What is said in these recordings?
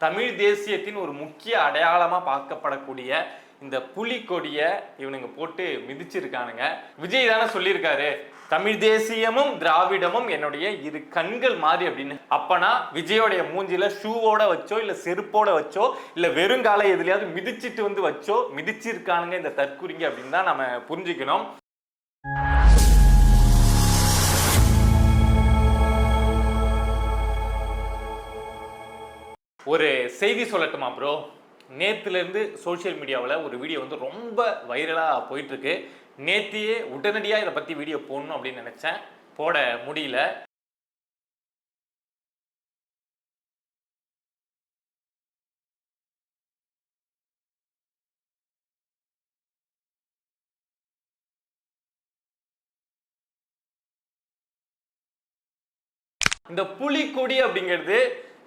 தமிழ் தேசியத்தின் ஒரு முக்கிய அடையாளமா பார்க்கப்படக்கூடிய இந்த புலிக்கொடியை இவனுங்க போட்டு மிதிச்சிருக்கானுங்க. விஜய் தானே சொல்லியிருக்காரு, தமிழ் தேசியமும் திராவிடமும் என்னுடைய இரு கண்கள் மாதிரி அப்படின்னு. அப்பனா விஜயோடைய மூஞ்சில ஷூவோட வச்சோ இல்ல செருப்போட வச்சோ இல்ல வெறுங்காலை எதுலயாவது மிதிச்சிட்டு வந்து வச்சோ மிதிச்சிருக்கானுங்க இந்த தற்குறிங்க அப்படின்னு தான் நம்ம புரிஞ்சுக்கணும். ஒரு செய்தி சொல்லட்டுமா ப்ரோ? நேற்றுலேருந்து சோஷியல் மீடியாவில் ஒரு வீடியோ வந்து ரொம்ப வைரலாக போயிட்டுருக்கு. நேத்தியே உடனடியாக இதை பற்றி வீடியோ போடணும் அப்படின்னு நினச்சேன், போட முடியல. இந்த புலிக்கொடி அப்படிங்கிறது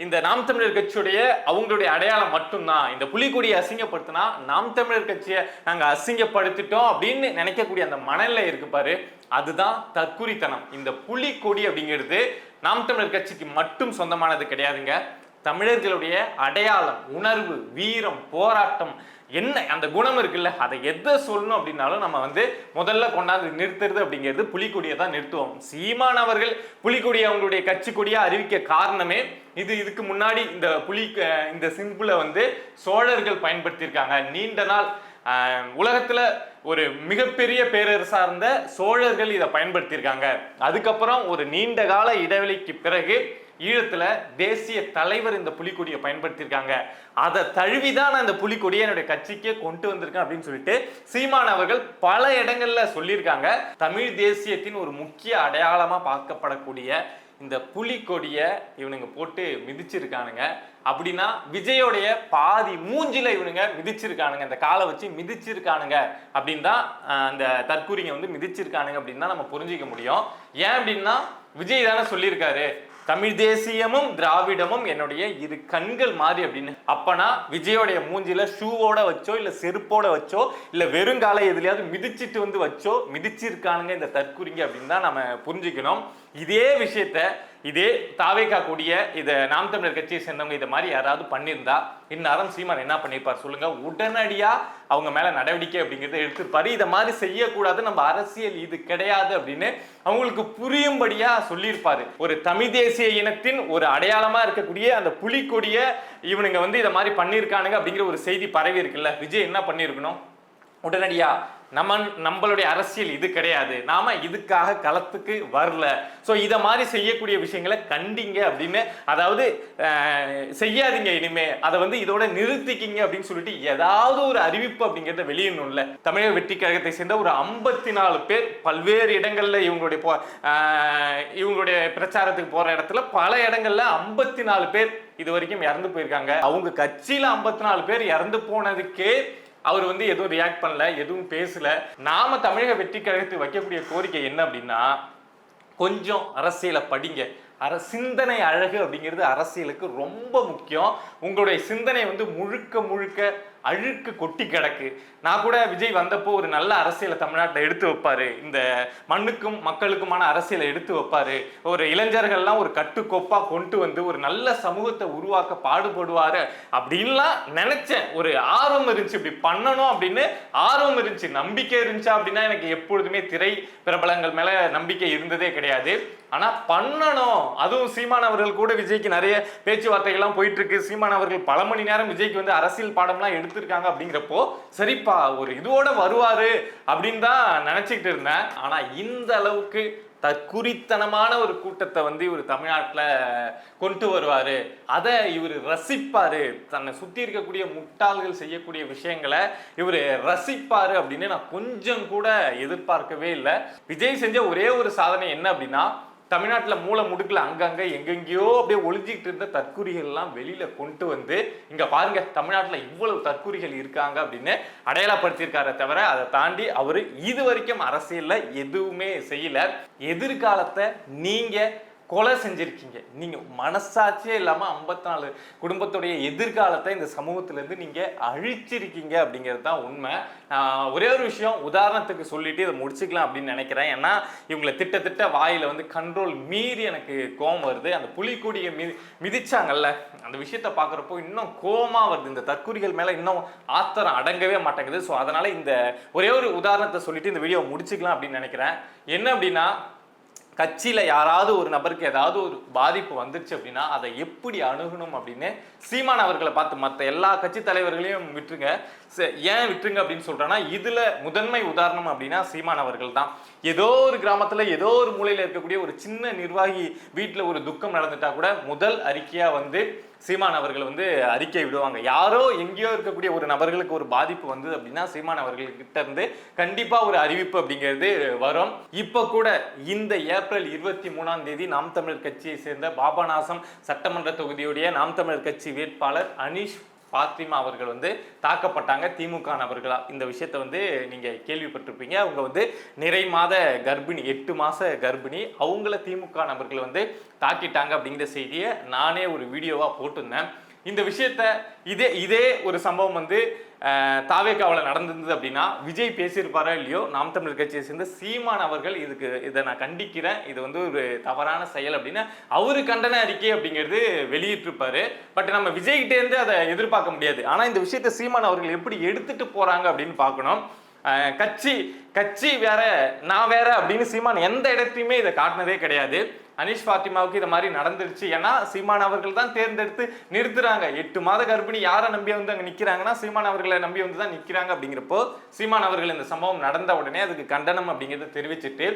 இந்த நாம் தமிழர் கட்சியுடைய அவங்களுடைய அடையாளம் மட்டும்தான். இந்த புலிக்கொடியை அசிங்கப்படுத்தினா நாம் தமிழர் கட்சியை நாங்க அசிங்கப்படுத்திட்டோம் அப்படின்னு நினைக்கக்கூடிய அந்த மனநிலை இருக்கு பாரு, அதுதான் தற்குறித்தனம். இந்த புலிக்கொடி அப்படிங்கிறது நாம் தமிழர் கட்சிக்கு மட்டும் சொந்தமானது கிடையாதுங்க. தமிழர்களுடைய அடையாளம், உணர்வு, வீரம், போராட்டம், என்ன அந்த குணம் இருக்குல்ல, அதை எதை சொல்லணும் அப்படின்னாலும் நம்ம வந்து முதல்ல கொண்டாந்து நிறுத்துறது அப்படிங்கிறது புலிக்கொடியை தான் நிறுத்துவோம். சீமான் அவர்கள் புலிக்கொடியை அவங்களுடைய கட்சி கொடியா அறிவிக்க காரணமே இதுக்கு முன்னாடி இந்த சிம்பிளை வந்து சோழர்கள் பயன்படுத்தியிருக்காங்க. நீண்ட நாள் உலகத்துல ஒரு மிகப்பெரிய பேரரசா இருந்த சோழர்கள் இதை பயன்படுத்தியிருக்காங்க. அதுக்கப்புறம் ஒரு நீண்ட கால இடைவெளிக்கு பிறகு ஈழத்துல தேசிய தலைவர் இந்த புலிக்கொடியை பயன்படுத்தியிருக்காங்க. அதை தழுவிதான் நான் இந்த புலிக்கொடியை என்னுடைய கட்சிக்கே கொண்டு வந்திருக்கேன் அப்படின்னு சொல்லிட்டு சீமான் அவர்கள் பல இடங்கள்ல சொல்லியிருக்காங்க. தமிழ் தேசியத்தின் ஒரு முக்கிய அடையாளமா பார்க்கப்படக்கூடிய இந்த புலிக்கொடியை இவனுங்க போட்டு மிதிச்சிருக்கானுங்க. அப்படின்னா விஜயோடைய பாதி மூஞ்சில இவனுங்க மிதிச்சிருக்கானுங்க, இந்த காலை வச்சு மிதிச்சிருக்கானுங்க அப்படின்னு தான் அந்த தற்கூறிங்க வந்து மிதிச்சிருக்கானுங்க அப்படின்னு தான் நம்ம புரிஞ்சிக்க முடியும். ஏன் அப்படின்னா விஜய் தானே சொல்லியிருக்காரு, தமிழ் தேசியமும் திராவிடமும் என்னுடைய இரு கண்கள் மாதிரி அப்படின்னு. அப்பனா விஜயோடைய மூஞ்சில ஷூவோட வச்சோ இல்ல செருப்போட வச்சோ இல்ல வெறுங்காலை எதுலயாவது மிதிச்சிட்டு வந்து வச்சோ மிதிச்சிருக்கானுங்க இந்த தற்குறிங்க அப்படின்னு தான் நம்ம புரிஞ்சுக்கணும். இதே விஷயத்த இதே தாவேகா கூடிய இதை நாம் தமிழர் கட்சியை சேர்ந்தவங்க இதை மாதிரி யாராவது பண்ணியிருந்தா இந்நேரம் சீமான் என்ன பண்ணியிருப்பார் சொல்லுங்க? உடனடியா அவங்க மேல நடவடிக்கை அப்படிங்கிறத எடுத்துப்பாரு. இதை மாதிரி செய்யக்கூடாது, நம்ம அரசியல் இது கிடையாது அப்படின்னு அவங்களுக்கு புரியும்படியா சொல்லியிருப்பாரு. ஒரு தமிழ் தேசிய இனத்தின் ஒரு அடையாளமா இருக்கக்கூடிய அந்த புலிக்கொடிய இவனுங்க வந்து இதை மாதிரி பண்ணியிருக்கானுங்க அப்படிங்கிற ஒரு செய்தி பரவி இருக்குல்ல, விஜய் என்ன பண்ணியிருக்கணும்? உடனடியா நம்மளுடைய அரசியல் இது கிடையாது, நாம இதுக்காக களத்துக்கு வரல, சோ இத மாதிரி செய்யக்கூடிய விஷயங்களை கண்டிங்க அப்படின்னு, அதாவது செய்யாதீங்க இனிமே, அதை வந்து இதோட நிறுத்திக்கிங்க அப்படின்னு சொல்லிட்டு ஏதாவது ஒரு அறிவிப்பு அப்படிங்கிறத வெளியிடணும்ல. தமிழக வெற்றி கழகத்தை சேர்ந்த ஒரு 54 பேர் பல்வேறு இடங்கள்ல இவங்களுடைய பிரச்சாரத்துக்கு போற இடத்துல பல இடங்கள்ல 54 பேர் இது வரைக்கும் இறந்து போயிருக்காங்க. அவங்க கட்சியில 54 பேர் இறந்து போனதுக்கே அவர் வந்து எதுவும் ரியாக்ட் பண்ணல, எதுவும் பேசல. நாம தமிழக வெற்றி கழகத்துக்கு வைக்கக்கூடிய கோரிக்கை என்ன அப்படின்னா, கொஞ்சம் அரசியலை படிங்க. சிந்தனை அழகு அப்படிங்கிறது அரசியலுக்கு ரொம்ப முக்கியம். உங்களுடைய சிந்தனை வந்து முழுக்க அழுக்கு கொட்டி கிடக்கு. நான் கூட விஜய் வந்தப்போ ஒரு நல்ல அரசியலை தமிழ்நாட்டில் எடுத்து வைப்பாரு, இந்த மண்ணுக்கும் மக்களுக்குமான அரசியலை எடுத்து வைப்பாரு, ஒரு இளைஞர்கள்லாம் ஒரு கட்டுக்கோப்பா கொண்டு வந்து ஒரு நல்ல சமூகத்தை உருவாக்க பாடுபடுவாரு அப்படின்லாம் நினைச்சேன். ஒரு ஆர்வம் இருந்துச்சு, இப்படி பண்ணணும் அப்படின்னு ஆர்வம் இருந்துச்சு, நம்பிக்கை இருந்துச்சா அப்படின்னா எனக்கு எப்பொழுதுமே திரை பிரபலங்கள் மேல நம்பிக்கை இருந்ததே கிடையாது. ஆனா பண்ணணும், அதுவும் சீமான் அவர்கள் கூட விஜய்க்கு நிறைய பேச்சுவார்த்தைகள்லாம் போயிட்டு இருக்கு. சீமான் அவர்கள் பல மணி நேரம் விஜய்க்கு வந்து அரசியல் பாடம்லாம் எடுத்திருக்காங்க. அப்படிங்கிறப்போ சரிப்பா ஒரு இதுவோட வருவாரு அப்படின்னு தான் நினைச்சுக்கிட்டு இருந்தேன். ஆனா இந்த அளவுக்கு தற்குறித்தனமான ஒரு கூட்டத்தை வந்து இவர் தமிழ்நாட்டில் கொண்டு வருவாரு, அதை இவர் ரசிப்பாரு, தன்னை சுத்தி இருக்கக்கூடிய முட்டாள்கள் செய்யக்கூடிய விஷயங்களை இவர் ரசிப்பாரு அப்படின்னு நான் கொஞ்சம் கூட எதிர்பார்க்கவே இல்லை. விஜய் செஞ்ச ஒரே ஒரு சாதனை என்ன அப்படின்னா, தமிழ்நாட்டில் மூல முடுக்கல அங்கங்க எங்கெங்கயோ அப்படியே ஒளிஞ்சிக்கிட்டு இருந்த தற்குறிகள் எல்லாம் வெளியில கொண்டு வந்து இங்க பாருங்க தமிழ்நாட்டில் இவ்வளவு தற்குறிகள் இருக்காங்க அப்படின்னு அடையாளப்படுத்தியிருக்கார தவிர அதை தாண்டி அவரு இது வரைக்கும் அரசியல்ல எதுவுமே செய்யல. எதிர்காலத்தை நீங்க கொலை செஞ்சிருக்கீங்க. நீங்க மனசாட்சியே இல்லாம 54 குடும்பத்துடைய எதிர்காலத்தை இந்த சமூகத்துல இருந்து நீங்க அழிச்சிருக்கீங்க அப்படிங்கிறது தான் உண்மை. ஒரே ஒரு விஷயம் உதாரணத்துக்கு சொல்லிட்டு இதை முடிச்சுக்கலாம் அப்படின்னு நினைக்கிறேன். ஏன்னா இவங்களை திட்ட வாயில வந்து கண்ட்ரோல் மீறி எனக்கு கோபம் வருது. அந்த புலிக்கொடியை மிதிச்சாங்கல்ல, அந்த விஷயத்த பாக்குறப்போ இன்னும் கோபமா வருது. இந்த தற்குறிகள் மேல இன்னும் ஆத்திரம் அடங்கவே மாட்டேங்குது. ஸோ அதனால இந்த ஒரே ஒரு உதாரணத்தை சொல்லிட்டு இந்த வீடியோ முடிச்சுக்கலாம் அப்படின்னு நினைக்கிறேன். என்ன அப்படின்னா, கட்சியில யாராவது ஒரு நபருக்கு ஏதாவது ஒரு பாதிப்பு வந்துருச்சு அப்படின்னா அதை எப்படி அணுகணும் அப்படின்னு சீமான் அவர்களை பார்த்து மற்ற எல்லா கட்சி தலைவர்களையும் விட்டுருங்க. ஏன் விட்டுருங்க அப்படின்னு சொல்றேன்னா, இதுல முதன்மை உதாரணம் அப்படின்னா சீமான் அவர்கள் தான். ஏதோ ஒரு கிராமத்துல ஏதோ ஒரு மூலையில இருக்கக்கூடிய ஒரு சின்ன நிர்வாகி வீட்டுல ஒரு துக்கம் நடந்துட்டா கூட முதல் அறிக்கையா வந்து சீமான் அவர்கள் வந்து அறிக்கை விடுவாங்க. யாரோ எங்கேயோ இருக்கக்கூடிய ஒரு நபர்களுக்கு ஒரு பாதிப்பு வந்தது அப்படின்னா சீமான் அவர்கள்கிட்ட இருந்து கண்டிப்பா ஒரு அறிவிப்பு அப்படிங்கிறது வரும். இப்ப கூட இந்த ஏப்ரல் 23ஆம் தேதி நாம் தமிழர் கட்சியை சேர்ந்த பாபநாசம் சட்டமன்ற தொகுதியுடைய நாம் தமிழர் கட்சி வேட்பாளர் அனீஷ் பாத்திமா அவர்கள் வந்து தாக்கப்பட்டாங்க திமுக நபர்களா. இந்த விஷயத்தை வந்து நீங்க கேள்விப்பட்டிருப்பீங்க. அவங்க வந்து நிறை மாத கர்ப்பிணி, 8 மாச கர்ப்பிணி, அவங்கள திமுக நபர்கள் வந்து தாக்கிட்டாங்க அப்படிங்கிற செய்தியை நானே ஒரு வீடியோவா போட்டிருந்தேன். இந்த விஷயத்த இதே ஒரு சம்பவம் வந்து தாவேக்காவில் நடந்திருந்தது அப்படின்னா விஜய் பேசியிருப்பாரா இல்லையோ, நாம் தமிழர் கட்சியை சேர்ந்த சீமான் அவர்கள் இதை நான் கண்டிக்கிறேன், இது வந்து ஒரு தவறான செயல் அப்படின்னு அவரு கண்டன அறிக்கை அப்படிங்கிறது வெளியிட்டிருப்பாரு. பட் நம்ம விஜய்கிட்டே இருந்து அதை எதிர்பார்க்க முடியாது. ஆனா இந்த விஷயத்தை சீமான் அவர்கள் எப்படி எடுத்துட்டு போறாங்க அப்படின்னு பார்க்கணும். கட்சி வேற நான் வேற அப்படின்னு சீமான் எந்த இடத்தையுமே இதை காட்டினதே கிடையாது. அனீஷ் பாத்திமாவுக்கு இது மாதிரி நடந்துருச்சு. ஏன்னா சீமான் அவர்கள் தான் தேர்ந்தெடுத்து நிறுத்துறாங்க. 8 மாத கர்ப்பிணி யாரை நம்பி வந்து அங்க நிக்கிறாங்கன்னா சீமான் அவர்களை நம்பி வந்து தான் நிக்கிறாங்க. அப்படிங்கிறப்போ சீமான் அவர்கள் இந்த சம்பவம் நடந்த உடனே அதுக்கு கண்டனம் அப்படிங்கிறத தெரிவிச்சுட்டு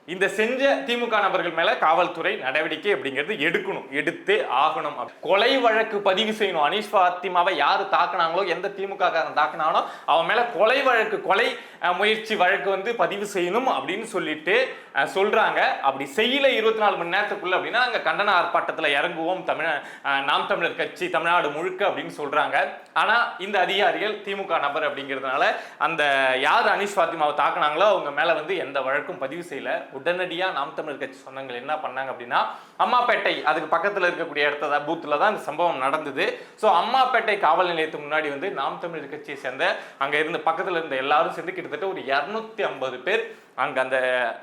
இந்த செஞ்ச திமுக நபர்கள் மேல காவல்துறை நடவடிக்கை அப்படிங்கிறது எடுத்தே ஆகணும். கொலை வழக்கு பதிவு செய்யணும். அனீஷ் பாத்திமாவை யாரு தாக்குனாங்களோ, எந்த திமுக காரன் தாக்குனாங்களோ அவன் மேல கொலை முயற்சி வழக்கு வந்து பதிவு செய்யணும் அப்படின்னு சொல்லிட்டு சொல்றாங்க. அப்படி செய்யல 24 மணி நேரத்துக்குள்ள அப்படின்னா அங்க கண்டன ஆர்ப்பாட்டத்தில் இறங்குவோம் நாம் தமிழர் கட்சி தமிழ்நாடு முழுக்க அப்படின்னு சொல்றாங்க. ஆனா இந்த அதிகாரிகள் திமுக நபர் அப்படிங்கிறதுனால அந்த யார் அனீஷ் பாத்திமாவை தாக்குனாங்களோ அவங்க மேல வந்து எந்த வழக்கும் பதிவு செய்யல. உடனடியா நாம் தமிழர் கட்சி சொந்தங்கள் என்ன பண்ணாங்க அப்படின்னா, அம்மாப்பேட்டை அதுக்கு பக்கத்துல இருக்கக்கூடிய இடத்துல பூத்துல தான் இந்த சம்பவம் நடந்தது. ஸோ அம்மாப்பேட்டை காவல் நிலையத்துக்கு முன்னாடி வந்து நாம் தமிழர் கட்சியை சேர்ந்த அங்க இருந்த பக்கத்துல இருந்த எல்லாரும் சேர்ந்து கிட்டத்தட்ட ஒரு 250 பேர் அங்க அந்த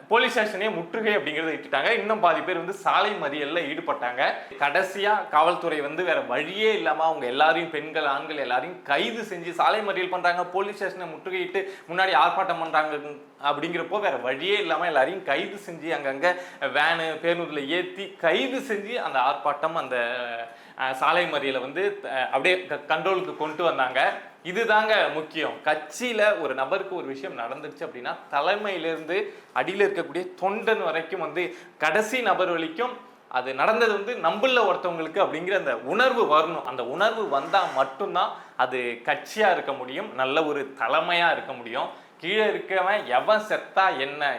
போலீஸ் ஸ்டேஷனே முற்றுகை அப்படிங்கறத இட்டுட்டாங்க. இன்னும் பாதி பேர் வந்து சாலை மறியல்ல ஈடுபட்டாங்க. கடைசியா காவல்துறை வந்து வேற வழியே இல்லாம அவங்க எல்லாரையும், பெண்கள் ஆண்கள் எல்லாரையும் கைது செஞ்சு சாலை மறியல் பண்றாங்க, போலீஸ் ஸ்டேஷனை முற்றுகையிட்டு முன்னாடி ஆர்ப்பாட்டம் பண்றாங்க. அப்படிங்கிறப்போ வேற வழியே இல்லாம எல்லாரையும் கைது செஞ்சு அங்கங்க வேனு பேருந்துல ஏற்றி கைது செஞ்சு அந்த ஆர்ப்பாட்டம் அந்த சாலை மறியலை வந்து அப்படியே கண்ட்ரோலுக்கு கொண்டு வந்தாங்க. இதுதாங்க முக்கியம். கட்சியில ஒரு நபருக்கு ஒரு விஷயம் நடந்துச்சு அப்படின்னா தலைமையிலிருந்து அடியில் இருக்கக்கூடிய தொண்டன் வரைக்கும் வந்து கடைசி நபர் வரைக்கும் அது நடந்தது வந்து நம்புல ஒருத்தவங்களுக்கு அப்படிங்கிற அந்த உணர்வு வரணும். அந்த உணர்வு வந்தா மட்டும்தான் அது கட்சியா இருக்க முடியும், நல்ல ஒரு தலைமையா இருக்க முடியும். கீழே இருக்கவன் எவன் செத்தா என்ன,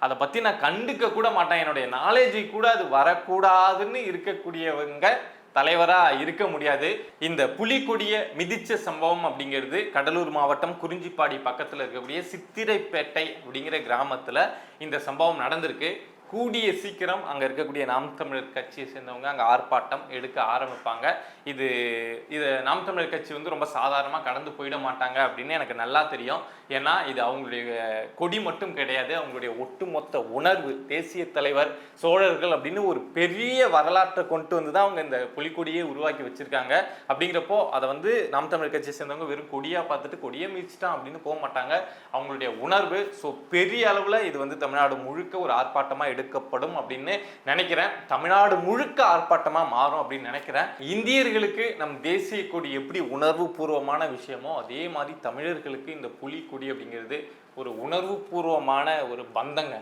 அதை பத்தி நான் கண்டுக்க கூட மாட்டேன், என்னுடைய நாலேஜை கூட அது வரக்கூடாதுன்னு இருக்கக்கூடியவங்க தலைவரா இருக்க முடியாது. இந்த புலிக்கொடியை மிதிச்ச சம்பவம் அப்படிங்கிறது கடலூர் மாவட்டம் குறிஞ்சிப்பாடி பக்கத்துல இருக்கக்கூடிய சித்திரைப்பேட்டை அப்படிங்கிற கிராமத்துல இந்த சம்பவம் நடந்திருக்கு. கூடிய சீக்கிரம் அங்கே இருக்கக்கூடிய நாம் தமிழர் கட்சியை சேர்ந்தவங்க அங்கே ஆர்ப்பாட்டம் எடுக்க ஆரம்பிப்பாங்க. இது நாம் தமிழர் கட்சி வந்து ரொம்ப சாதாரணமாக கடந்து போயிட மாட்டாங்க அப்படின்னு எனக்கு நல்லா தெரியும். ஏன்னா இது அவங்களுடைய கொடி மட்டும் கிடையாது, அவங்களுடைய ஒட்டுமொத்த உணர்வு. தேசிய தலைவர் சோழர்கள் அப்படின்னு ஒரு பெரிய வரலாற்றை கொண்டு வந்து தான் அவங்க இந்த புலிக்கொடியை உருவாக்கி வச்சிருக்காங்க. அப்படிங்கிறப்போ அதை வந்து நாம் தமிழர் கட்சியை சேர்ந்தவங்க வெறும் கொடியாக பார்த்துட்டு கொடியை மீச்சிட்டான் அப்படின்னு போக மாட்டாங்க. அவங்களுடைய உணர்வு. ஸோ பெரிய அளவில் இது வந்து தமிழ்நாடு முழுக்க ஒரு ஆர்ப்பாட்டமாக எடுக்கப்படும் அப்படின்னு நினைக்கிறேன். தமிழ்நாடு முழுக்க ஆர்ப்பாட்டமா மாறும் அப்படின்னு நினைக்கிறேன். இந்தியர்களுக்கு நம் தேசிய கொடி எப்படி உணர்வு பூர்வமான விஷயமோ அதே மாதிரி தமிழர்களுக்கு இந்த புலிக்கொடி அப்படிங்கிறது ஒரு உணர்வு பூர்வமான ஒரு பந்தங்க.